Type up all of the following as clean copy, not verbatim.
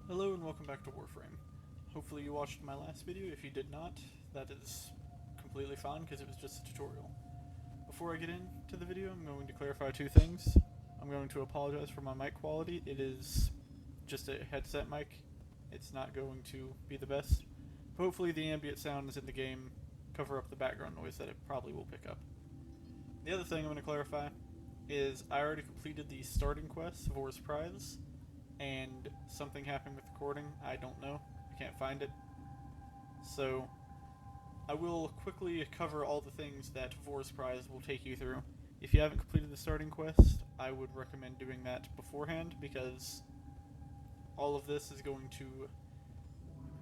Hello and welcome back to Warframe. Hopefully you watched my last video. If you did not, that is completely fine because it was just a tutorial. Before I get into the video, I'm going to clarify two things. I'm going to apologize for my mic quality. It is just a headset mic. It's not going to be the best. Hopefully the ambient sounds in the game cover up the background noise that it probably will pick up. The other thing I'm going to clarify is I already completed the starting quest, Vor's Prize, and something happened with the recording. I don't know. I can't find it. So I will quickly cover all the things that Vor's Prize will take you through. If you haven't completed the starting quest, I would recommend doing that beforehand because all of this is going to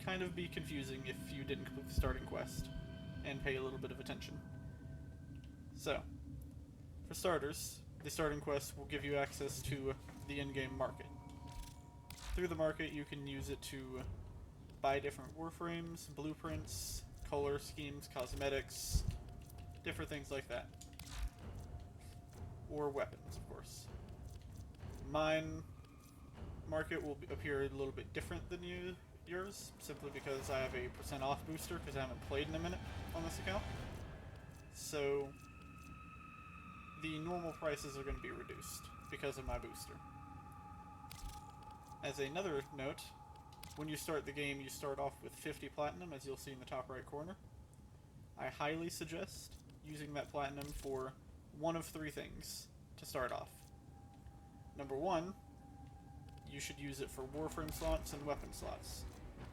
kind of be confusing if you didn't complete the starting quest and pay a little bit of attention. So, for starters, the starting quest will give you access to the in-game market. Through the market, you can use it to buy different warframes, blueprints, color schemes, cosmetics, different things like that. Or weapons, of course. Mine market will appear a little bit different than yours, simply because I have a % off booster because I haven't played in a minute on this account. So the normal prices are going to be reduced because of my booster. As another note, when you start the game, you start off with 50 platinum, as you'll see in the top right corner. I highly suggest using that platinum for one of three things to start off. Number one, you should use it for warframe slots and weapon slots.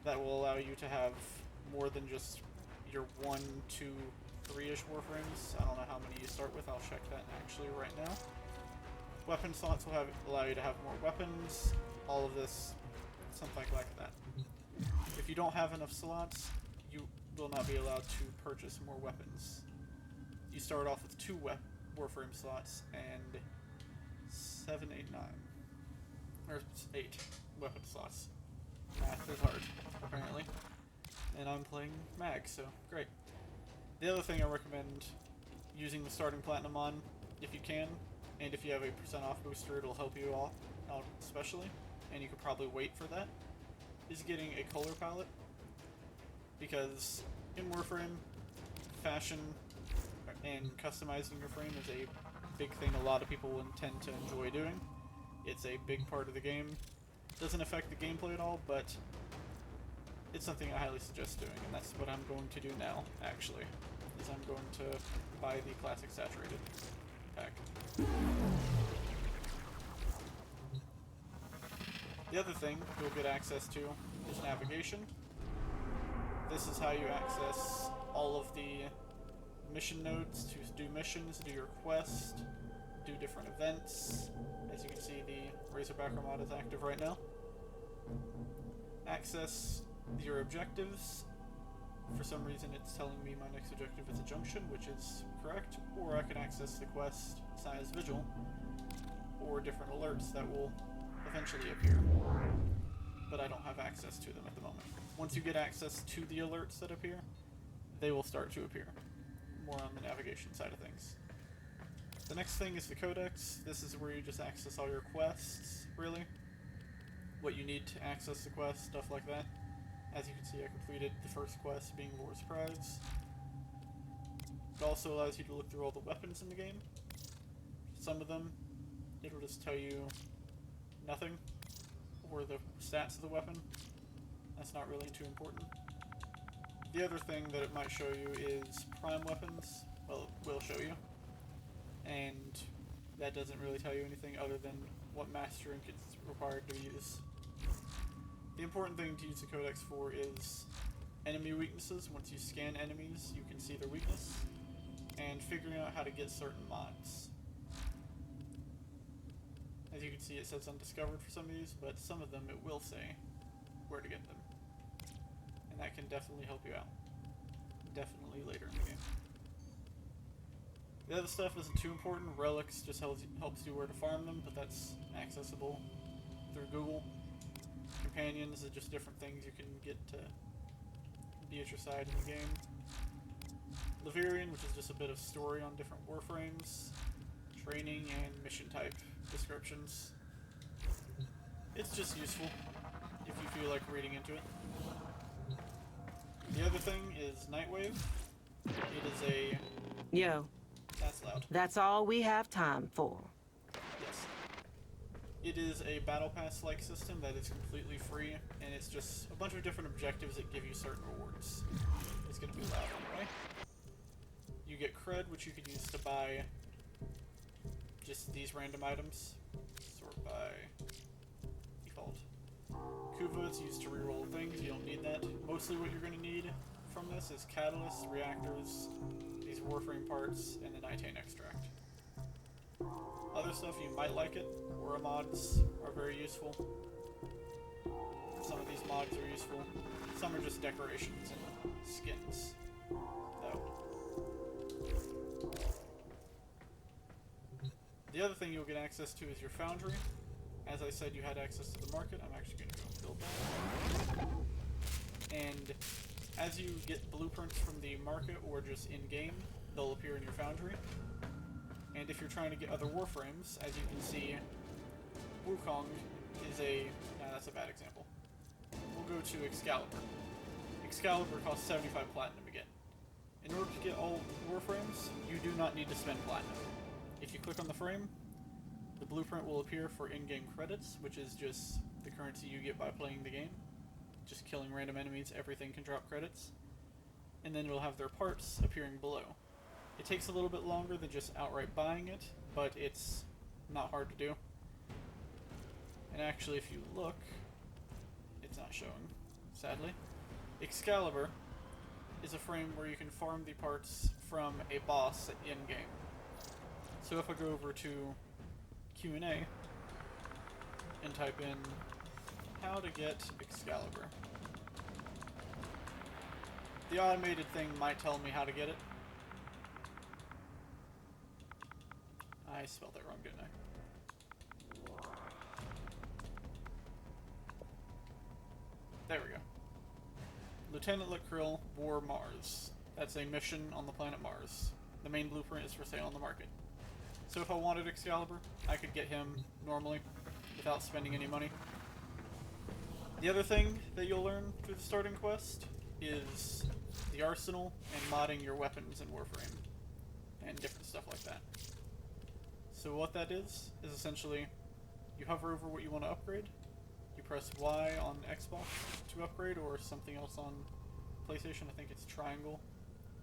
That will allow you to have more than just your 1, 2, 3-ish warframes. I don't know how many you start with, I'll check that actually right now. Weapon slots will allow you to have more weapons, all of this, something like that. If you don't have enough slots, you will not be allowed to purchase more weapons. You start off with 2 warframe slots and 7, 8, 9. Or 8 weapon slots. Math is hard, apparently. And I'm playing Mag, so great. The other thing I recommend using the starting platinum on, if you can, and if you have a % off booster, it'll help you out especially, and you could probably wait for that, is getting a color palette. Because in Warframe, fashion and customizing your frame is a big thing a lot of people intend to enjoy doing. It's a big part of the game. Doesn't affect the gameplay at all, but it's something I highly suggest doing, and that's what I'm going to do now, actually. Is I'm going to buy the Classic Saturated pack. The other thing you'll get access to is navigation. This is how you access all of the mission nodes to do missions, do your quest, do different events. As you can see, the Razorback Armada is active right now. Access your objectives. For some reason it's telling me my next objective is a junction, which is correct, or I can access the quest Size Vigil, or different alerts that will eventually appear, but I don't have access to them at the moment. Once you get access to the alerts that appear, they will start to appear. More on the navigation side of things. The next thing is the Codex. This is where you just access all your quests, really. What you need to access the quest, stuff like that. As you can see, I completed the first quest, being Vor's Prize. It also allows you to look through all the weapons in the game. Some of them, it'll just tell you nothing, or the stats of the weapon. That's not really too important. The other thing that it might show you is prime weapons. Well, it will show you. And that doesn't really tell you anything other than what master ink it's required to use. The important thing to use the Codex for is enemy weaknesses. Once you scan enemies, you can see their weakness, and figuring out how to get certain mods. As you can see, it says undiscovered for some of these, but some of them it will say where to get them. And that can definitely help you out. Definitely later in the game. The other stuff isn't too important. Relics just helps you where to farm them, but that's accessible through Google. Companions are just different things you can get to be at your side in the game. Laverian, which is just a bit of story on different warframes, training, and mission type descriptions. It's just useful. if you feel like reading into it. The other thing is Nightwave. It is a... Yo, That's loud. that's all we have time for. Yes. It is a battle pass-like system that is completely free, and it's just a bunch of different objectives that give you certain rewards. It's going to be loud anyway. You get cred, which you could use to buy just these random items. Sort by default. Kuva is used to reroll things, you don't need that. Mostly what you're going to need from this is catalysts, reactors, these Warframe parts, and the Nitane extract. Other stuff, you might like it. Aura mods are very useful. Some of these mods are useful. Some are just decorations and skins, though. The other thing you'll get access to is your foundry. As I said, you had access to the market. I'm actually going to go build that. And as you get blueprints from the market or just in-game, they'll appear in your foundry. And if you're trying to get other Warframes, as you can see, Wukong is a... that's a bad example. We'll go to Excalibur. Excalibur costs 75 platinum again. In order to get all Warframes, you do not need to spend platinum. If you click on the frame, the blueprint will appear for in-game credits, which is just the currency you get by playing the game. Just killing random enemies, everything can drop credits. And then it'll have their parts appearing below. It takes a little bit longer than just outright buying it, but it's not hard to do. And actually, if you look, it's not showing, sadly. Excalibur is a frame where you can farm the parts from a boss in-game. So if I go over to Q&A and type in how to get Excalibur, the automated thing might tell me how to get it. I spelled that wrong, didn't I? There we go. Lieutenant Lakrill, War Mars. That's a mission on the planet Mars. The main blueprint is for sale on the market. So if I wanted Excalibur, I could get him normally, without spending any money. The other thing that you'll learn through the starting quest is the arsenal and modding your weapons in Warframe, and different stuff like that. So what that is essentially, you hover over what you want to upgrade, you press Y on Xbox to upgrade, or something else on PlayStation, I think it's triangle,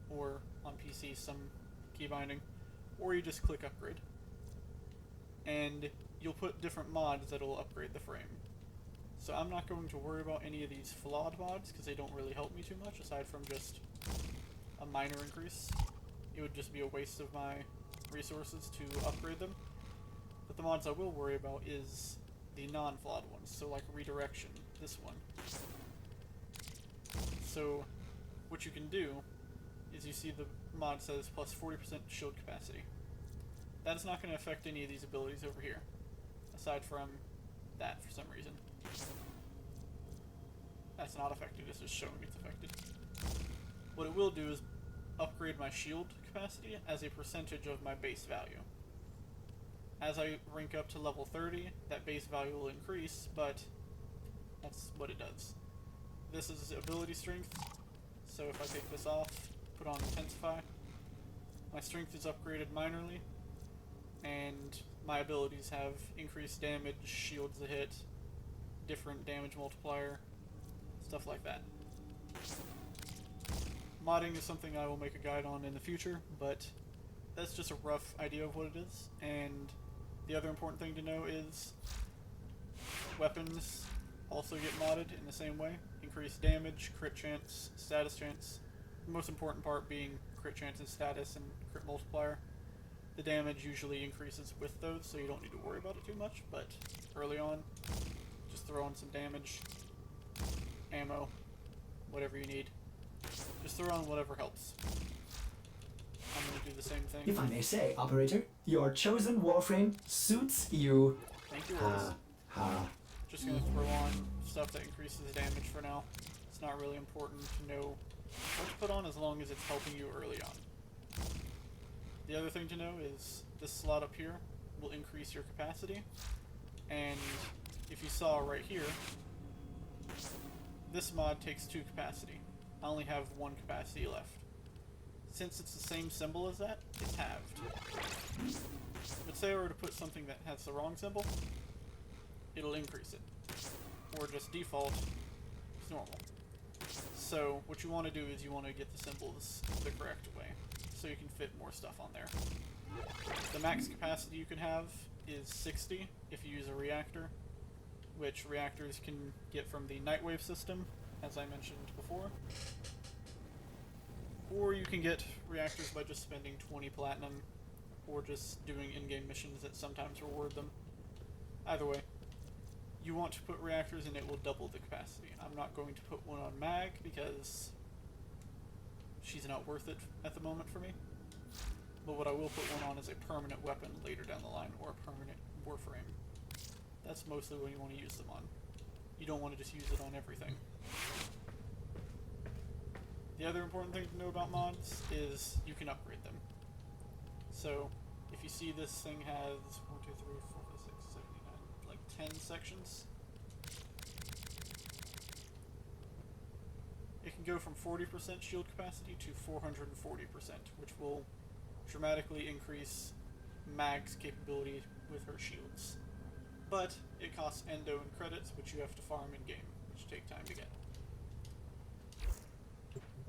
or on PC some key binding, or you just click upgrade. And you'll put different mods that'll upgrade the frame. So I'm not going to worry about any of these flawed mods, because they don't really help me too much, aside from just a minor increase. It would just be a waste of my resources to upgrade them. But the mods I will worry about is the non-flawed ones, so like redirection, this one. So what you can do is, you see the mod says plus 40% shield capacity. That is not going to affect any of these abilities over here, aside from that for some reason. That's not affected, it's just showing it's affected. What it will do is upgrade my shield capacity as a percentage of my base value. As I rank up to level 30, that base value will increase, but that's what it does. This is ability strength, so if I take this off, put on Intensify, my strength is upgraded minorly, and my abilities have increased damage, shields that hit, different damage multiplier, stuff like that. Modding is something I will make a guide on in the future, but that's just a rough idea of what it is. And the other important thing to know is weapons also get modded in the same way. Increased damage, crit chance, status chance. The most important part being crit chance and status and crit multiplier. The damage usually increases with those, so you don't need to worry about it too much, but early on, just throw in some damage, ammo, whatever you need. Just throw on whatever helps. I'm going to do the same thing. If I may say, operator, your chosen Warframe suits you. Thank you, Rose. Just going to throw on stuff that increases damage for now. It's not really important to know what to put on as long as it's helping you early on. The other thing to know is this slot up here will increase your capacity, and if you saw right here, this mod takes 2 capacity. I only have 1 capacity left. Since it's the same symbol as that, it's halved. But say I were to put something that has the wrong symbol, it'll increase it. Or just default, it's normal. So what you want to do is you want to get the symbols the correct way, so you can fit more stuff on there. The max capacity you can have is 60 if you use a reactor, which reactors can get from the Nightwave system, as I mentioned before. Or you can get reactors by just spending 20 platinum, or just doing in-game missions that sometimes reward them. Either way, you want to put reactors and it will double the capacity. I'm not going to put one on Mag because she's not worth it at the moment for me. But what I will put one on is a permanent weapon later down the line, or a permanent Warframe. That's mostly what you want to use them on. You don't want to just use it on everything. The other important thing to know about mods is you can upgrade them. So, if you see this thing has 1, 2, 3, 4, 5, 6, 7, 8, 9, like 10 sections, it can go from 40% shield capacity to 440%, which will dramatically increase Mag's capability with her shields. But it costs endo and credits, which you have to farm in-game, which take time to get.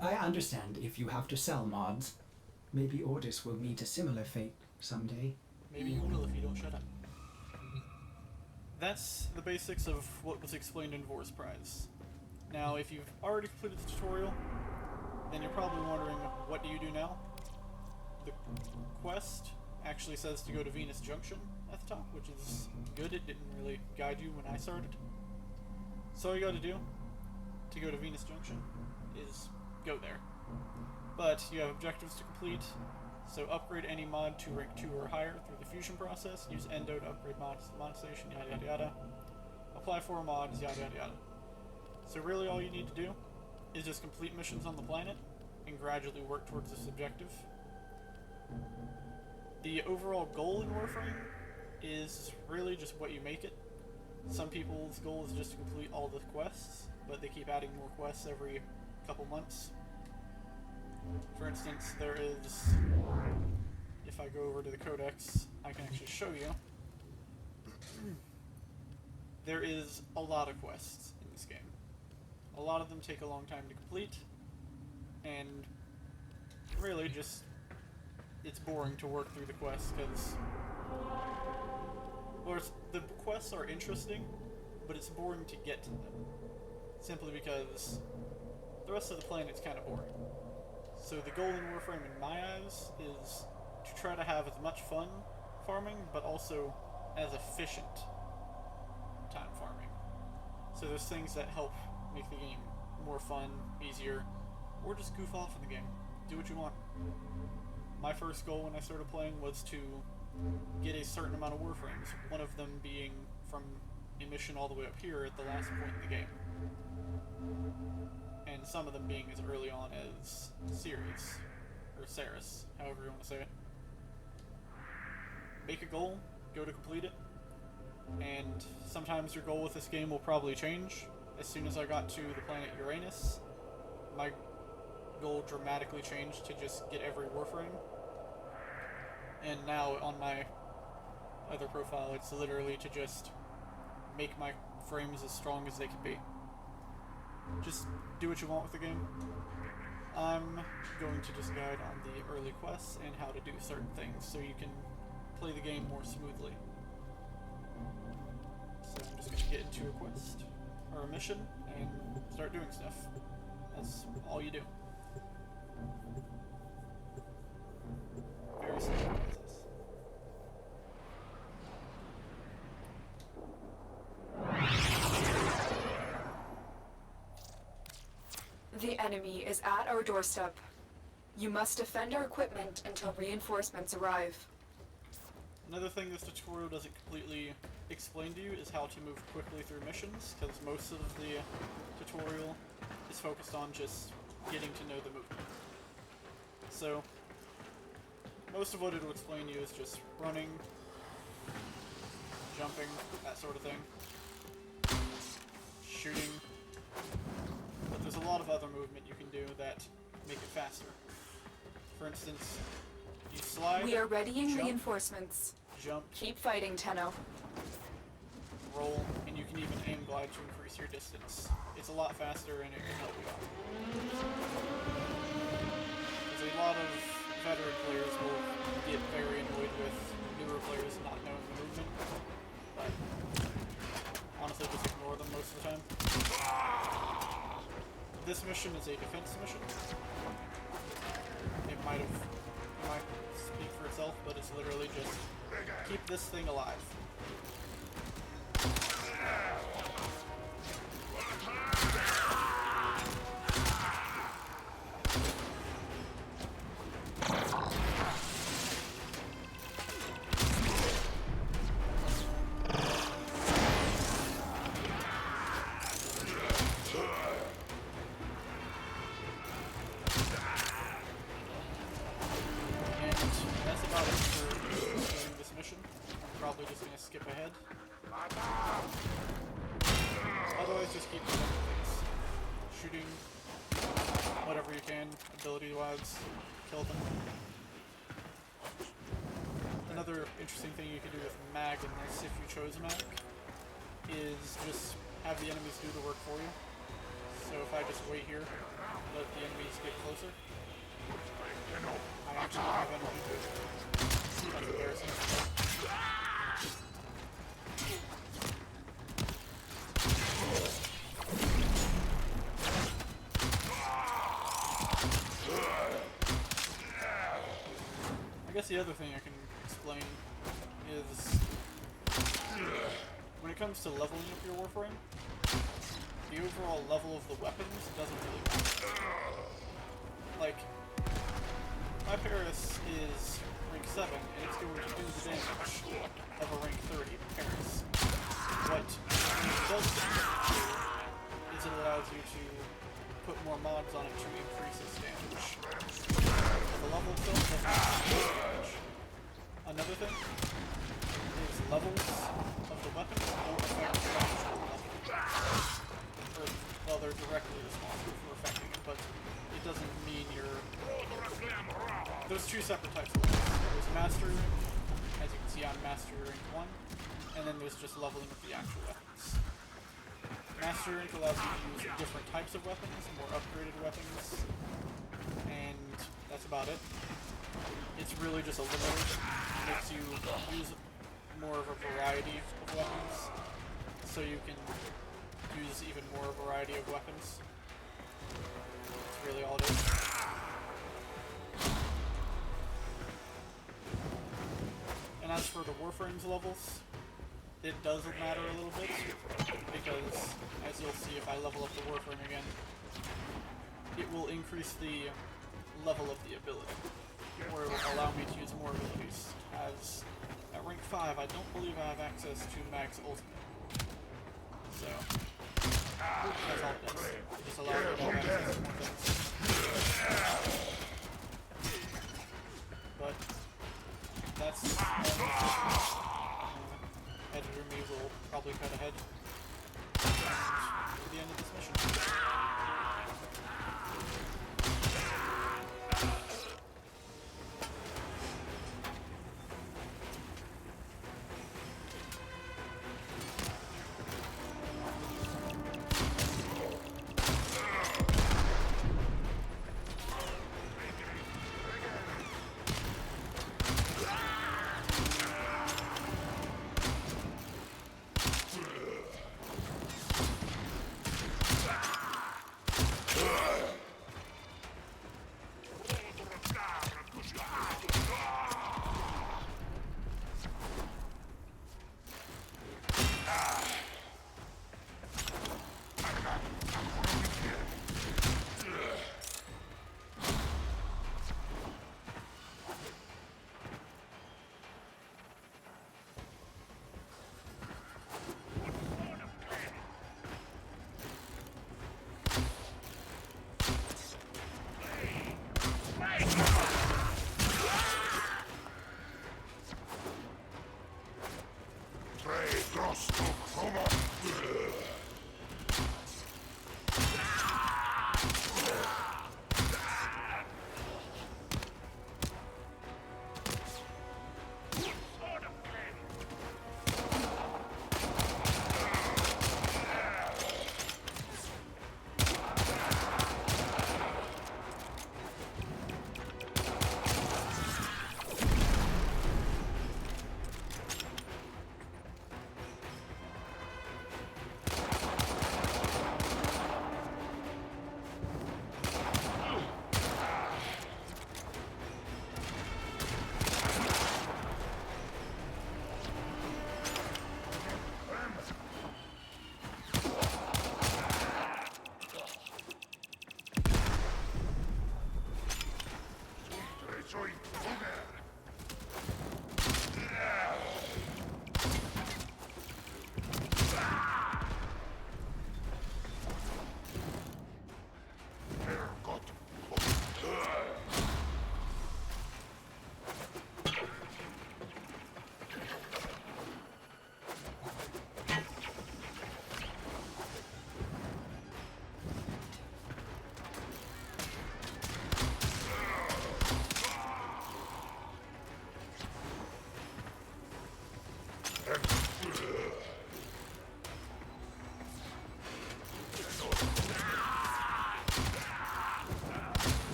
I understand if you have to sell mods. Maybe Ordis will meet a similar fate someday. Maybe you will if you don't shut up. That's the basics of what was explained in Vor's Prize. Now, if you've already completed the tutorial, then you're probably wondering, what do you do now? The quest actually says to go to Venus Junction at the top, which is good. It didn't really guide you when I started. So all you gotta do to go to Venus Junction is go there. But you have objectives to complete, so upgrade any mod to rank 2 or higher through the fusion process, use endo to upgrade mods to the mod station, yada yada yada. Apply for mods, yada yada yada. So really all you need to do is just complete missions on the planet and gradually work towards this objective. The overall goal in Warframe is really just what you make it. Some people's goal is just to complete all the quests, but they keep adding more quests every couple months. For instance, there is, if I go over to the Codex, I can actually show you. There is a lot of quests in this game. A lot of them take a long time to complete, and really just, it's boring to work through the quests because, well, the quests are interesting, but it's boring to get to them. Simply because the rest of the planet's kind of boring. So the goal in Warframe, in my eyes, is to try to have as much fun farming, but also as efficient time farming. So there's things that help make the game more fun, easier, or just goof off in the game. Do what you want. My first goal when I started playing was to get a certain amount of Warframes, one of them being from a mission all the way up here at the last point in the game. And some of them being as early on as Ceres, or Ceres, however you want to say it. Make a goal, go to complete it, and sometimes your goal with this game will probably change. As soon as I got to the planet Uranus, my goal dramatically changed to just get every Warframe. And now on my other profile, it's literally to just make my frames as strong as they can be. Just do what you want with the game. I'm going to just guide on the early quests and how to do certain things so you can play the game more smoothly. So I'm just going to get into a quest or a mission and start doing stuff. That's all you do. Very simple process. The enemy is at our doorstep. You must defend our equipment until reinforcements arrive. Another thing this tutorial doesn't completely explain to you is how to move quickly through missions, because most of the tutorial is focused on just getting to know the movement. So, most of what it will explain to you is just running, jumping, that sort of thing, shooting, other movement you can do that make it faster. For instance, you slide, We are readying jump, reinforcements. jump, Keep fighting, Tenno. roll, and you can even aim glide to increase your distance. It's a lot faster and it can help you out. Because a lot of veteran players will get very annoyed with newer players not knowing the movement, but honestly just ignore them most of the time. This mission is a defense mission. It might speak for itself, but it's literally just keep this thing alive. Otherwise, just keep doing things. Shooting whatever you can, ability-wise, kill them. Another interesting thing you can do with mag in this, if you chose mag, is just have the enemies do the work for you. So if I just wait here, let the enemies get closer, I actually don't have energy to that's embarrassing. I guess the other thing I can explain is when it comes to leveling up your Warframe, the overall level of the weapons doesn't really matter. Like, my Paris is rank 7, and it's going to do the damage of a rank 30 Paris. What it does do is it allows you to put more mods on it to increase its damage. The level itself doesn't increase damage. Another thing is levels of the weapons don't affect your actual level. Well, they're directly responsible for affecting it, but it doesn't mean you're... There's two separate types of weapons. There's Mastery Rank, as you can see on Mastery Rank 1, and then there's just leveling with the actual weapons. Mastery Rank allows you to use different types of weapons, more upgraded weapons, and that's about it. It's really just a limiter. It makes you use more of a variety of weapons, so you can use even more variety of weapons. That's really all it is. And as for the Warframe's levels, it doesn't matter a little bit, because as you'll see if I level up the Warframe again, it will increase the level of the ability, or it will allow me to use more abilities. As at rank 5, I don't believe I have access to Mag's Ultimate. So, that's all it does. It just allows me to have access to more things. But, that's editor me will probably cut ahead. And the end of this mission.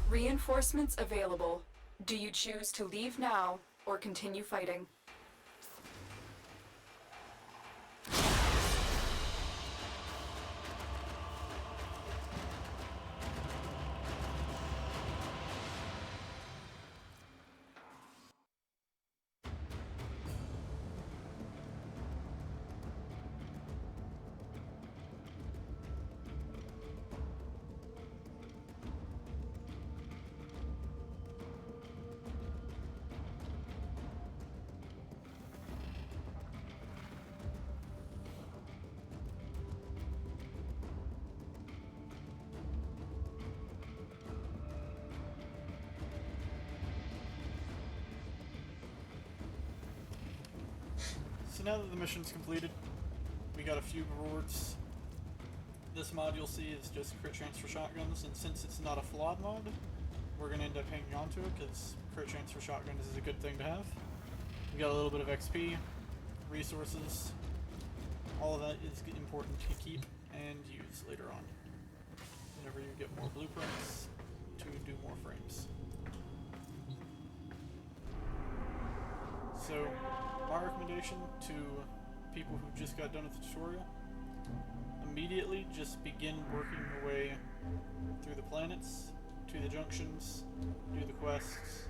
Reinforcements available. Do you choose to leave now or continue fighting? So now that the mission's completed, we got a few rewards. This mod you'll see is just crit chance for shotguns, and since it's not a flawed mod, we're going to end up hanging on to it because crit chance for shotguns is a good thing to have. We got a little bit of XP, resources, all of that is important to keep and use later on. Whenever you get more blueprints to do more frames. So, my recommendation to people who just got done with the tutorial, immediately just begin working your way through the planets, to the junctions, do the quests,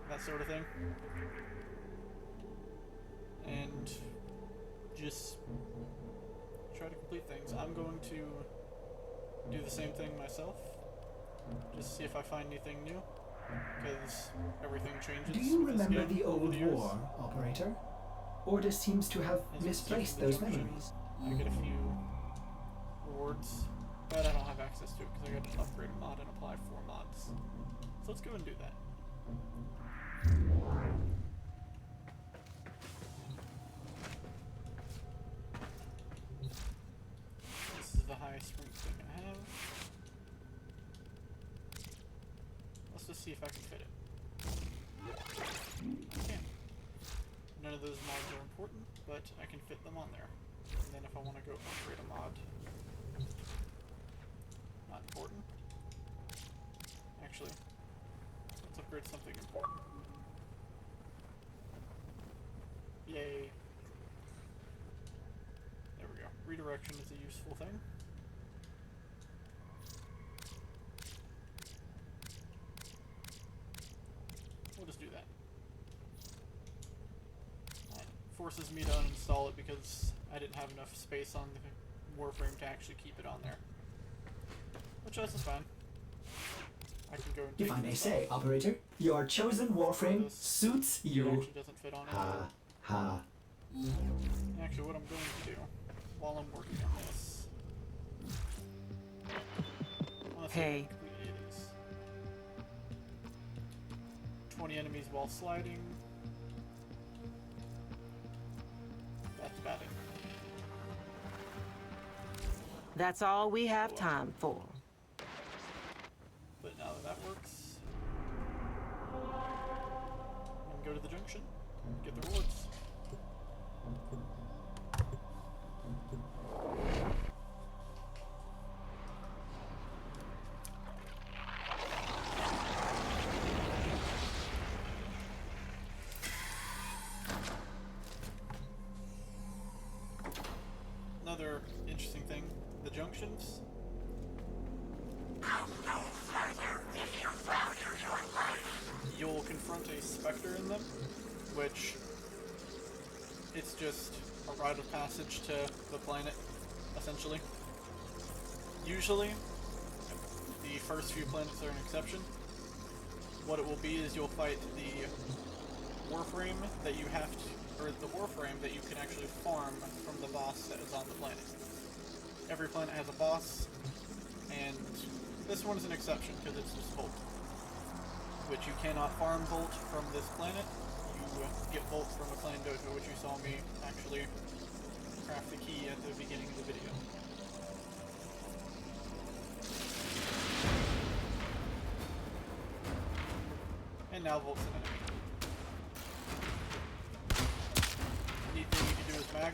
that sort of thing. And just try to complete things. I'm going to do the same thing myself, just see if I find anything new. Because everything changes. Do you with this remember game the over old years. war, Operator? Order seems to have As you misplaced keep the those junction, memories. I get a few rewards, but I don't have access to it because I got to upgrade a mod and apply for mods. So let's go and do that. This is the highest rank thing I have. Let's just see if I can fit it. I can. None of those mods are important, but I can fit them on there. And then if I want to go upgrade a mod, not important. Actually, let's upgrade something important. Yay. There we go. Redirection is a useful thing. We'll just do that. That forces me to uninstall it because I didn't have enough space on the Warframe to actually keep it on there. Which is fine. I can go and take If I may this say, off. Operator, your chosen Warframe This- suits It you. actually doesn't fit on it. Ha. Actually, what I'm going to do while I'm working on this. Let's see if I Hey. can complete any of these. 20 enemies while sliding. That's about it. That's all we have time for. But now that that works, I can go to the junction, get the rewards. Another interesting thing, the junctions. You'll confront a specter in them, which it's just a rite of passage to the planet, essentially. Usually, the first few planets are an exception. What it will be is you'll fight the Warframe that you have to, or the Warframe that you can actually farm from the boss that is on the planet. Every planet has a boss, and this one is an exception because it's just Volt, which you cannot farm Volt from this planet. You get Volt from a clan dojo, which you saw me actually craft the key at the beginning of the video. And now Volt's an enemy. Neat thing you can do is mag.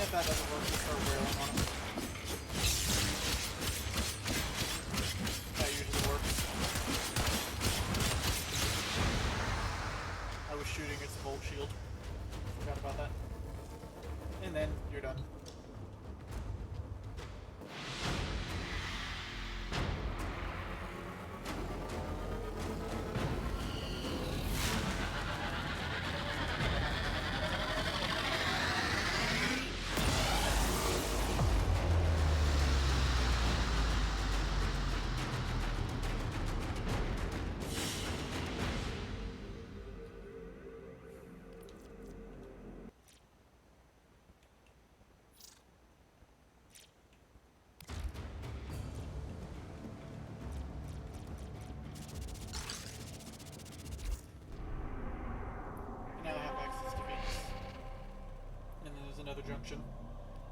if that doesn't work, just start wailing on it. That usually works. I was shooting its bolt shield. Forgot about that. And then you're done. Now I have access to Venus. And then there's another junction.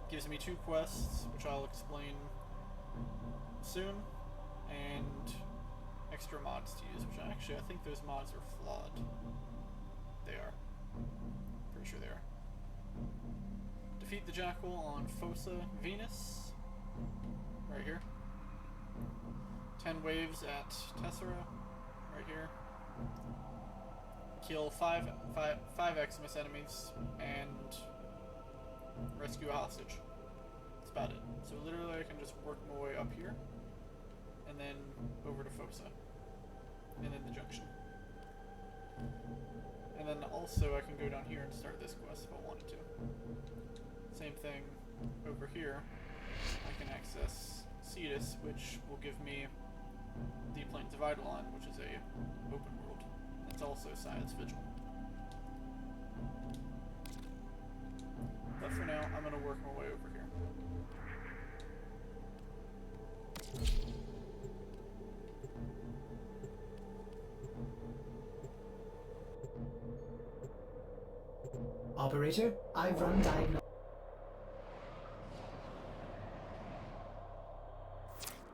Gives me 2 quests, which I'll explain soon, and extra mods to use, which I think those mods are flawed. They are. Pretty sure they are. Defeat the Jackal on Fossa Venus. Right here. 10 waves at Tessera. Right here. Kill 5 Eximus enemies and rescue a hostage. That's about it. So literally I can just work my way up here and then over to Fossa and then the junction. And then also I can go down here and start this quest if I wanted to. Same thing over here. I can access Cetus, which will give me the Plains of Eidolon, which is a open world. It's also Science Vigil. But for now, I'm going to work my way over here. Operator, I've run diagnostics.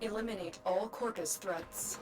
Eliminate all Corpus threats.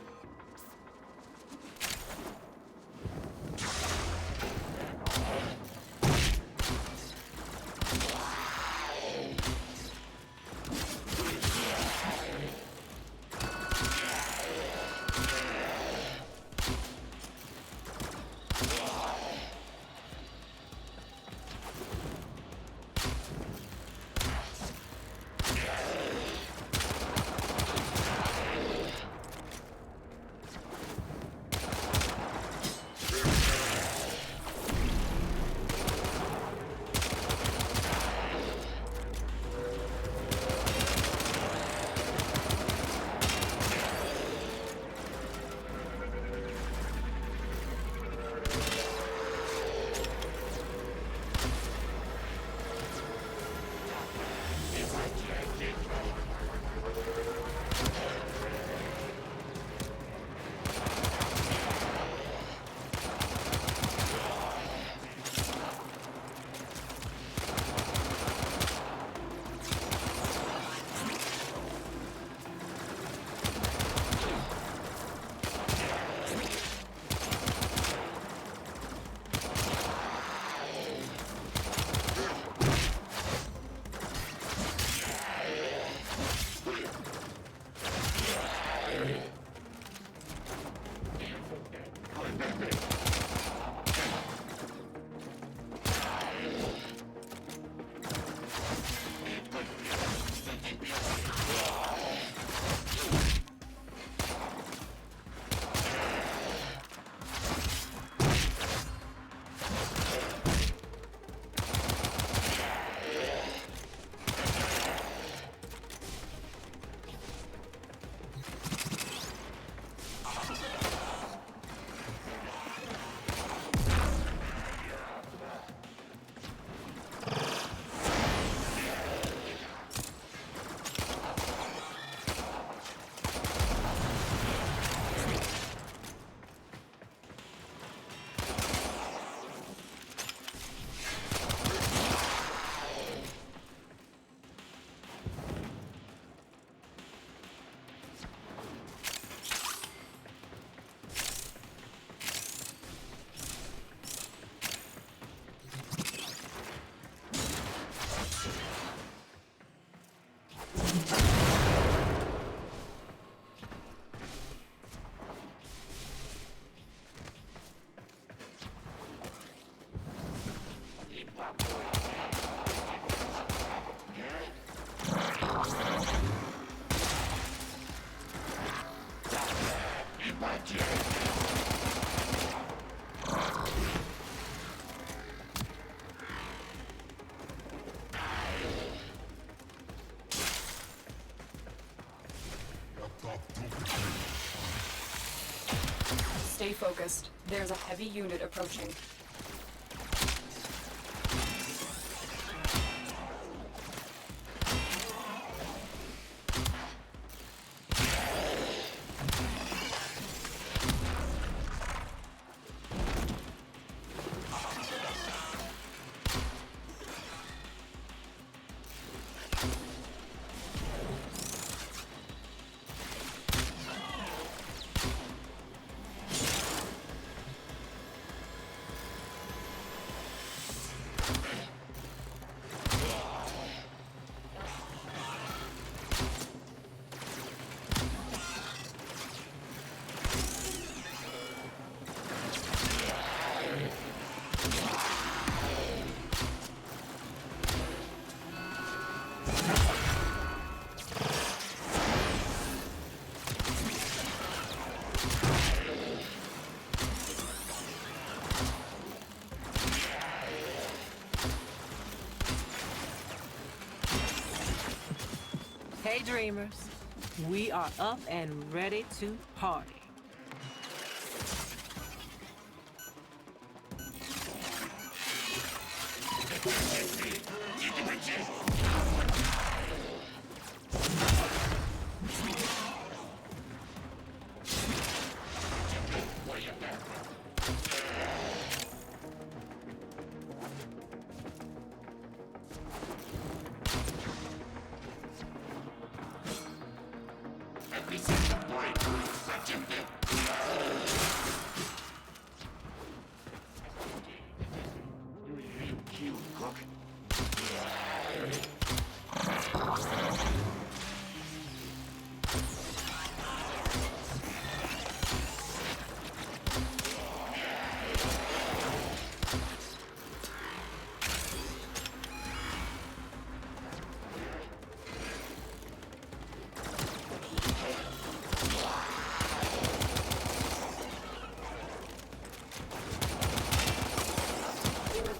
Stay focused. There's a heavy unit approaching. Hey, dreamers. We are up and ready to party.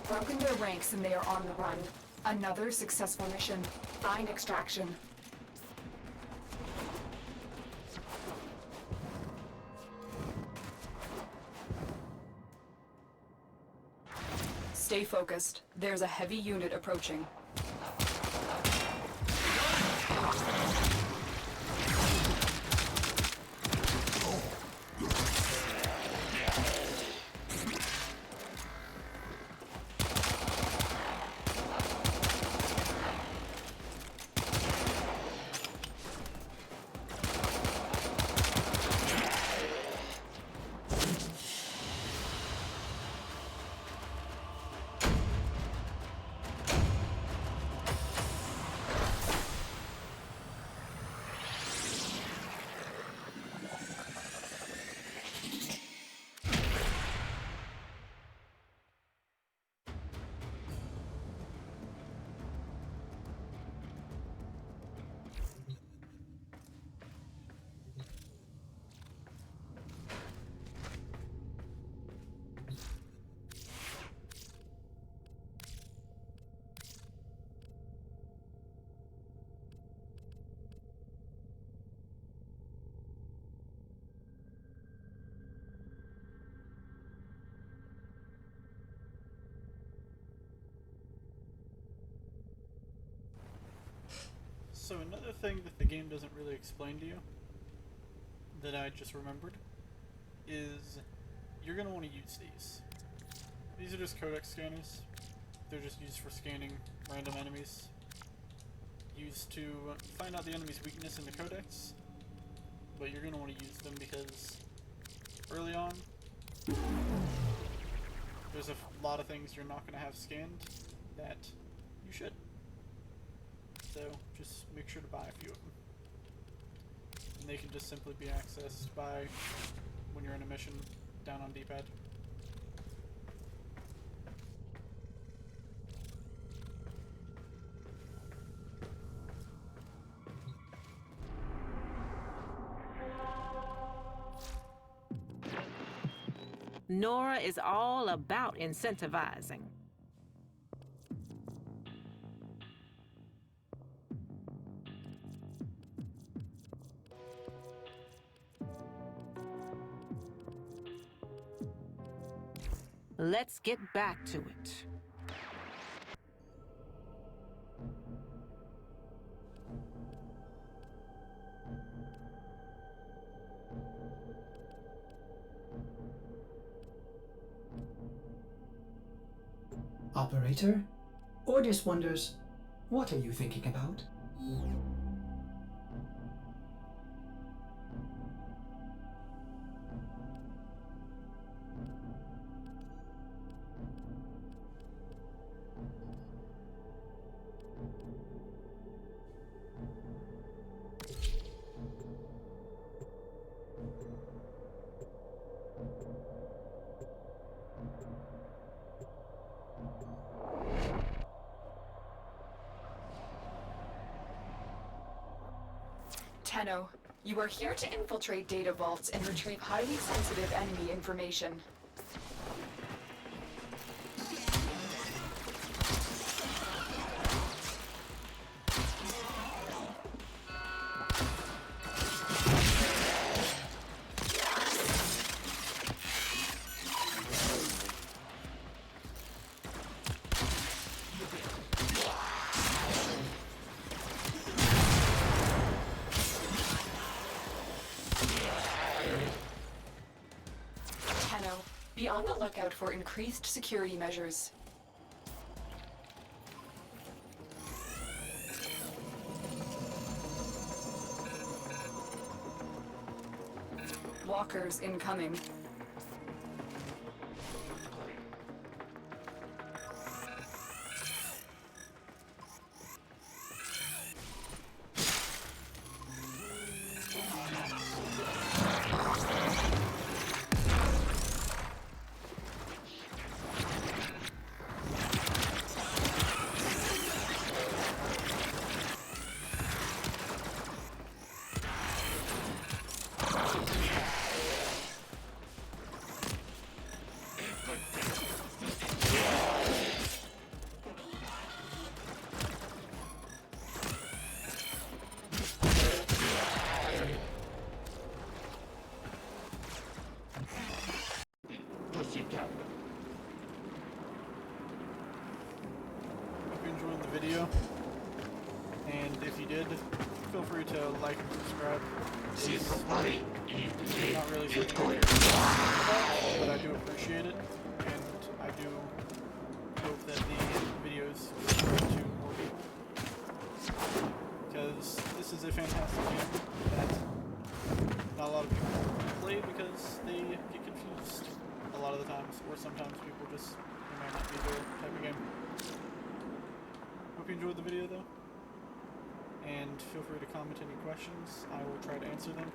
Broken their ranks and they are on the run. Another successful mission. Find extraction. Stay focused. There's a heavy unit approaching. So another thing that the game doesn't really explain to you, that I just remembered, is you're going to want to use these. These are just Codex Scanners. They're just used for scanning random enemies. Used to find out the enemy's weakness in the Codex. But you're going to want to use them because early on, there's a lot of things you're not going to have scanned that you should. So just make sure to buy a few of them. And they can just simply be accessed by when you're in a mission down on D-pad. Nora is all about incentivizing. Let's get back to it. Operator? Ordis wonders, what are you thinking about? Tenno, you are here to infiltrate data vaults and retrieve highly sensitive enemy information. Be on the lookout for increased security measures. Walkers incoming. Hope you enjoyed the video, and if you did, feel free to like and subscribe. It's not really something I care about, but I do appreciate it, and I do hope that the videos spread to more people, because this is a fantastic game that not a lot of people play because they get confused a lot of the times, or sometimes people just, it might not be their type of game. Hope you enjoyed the video though, and feel free to comment any questions. I will try to answer them.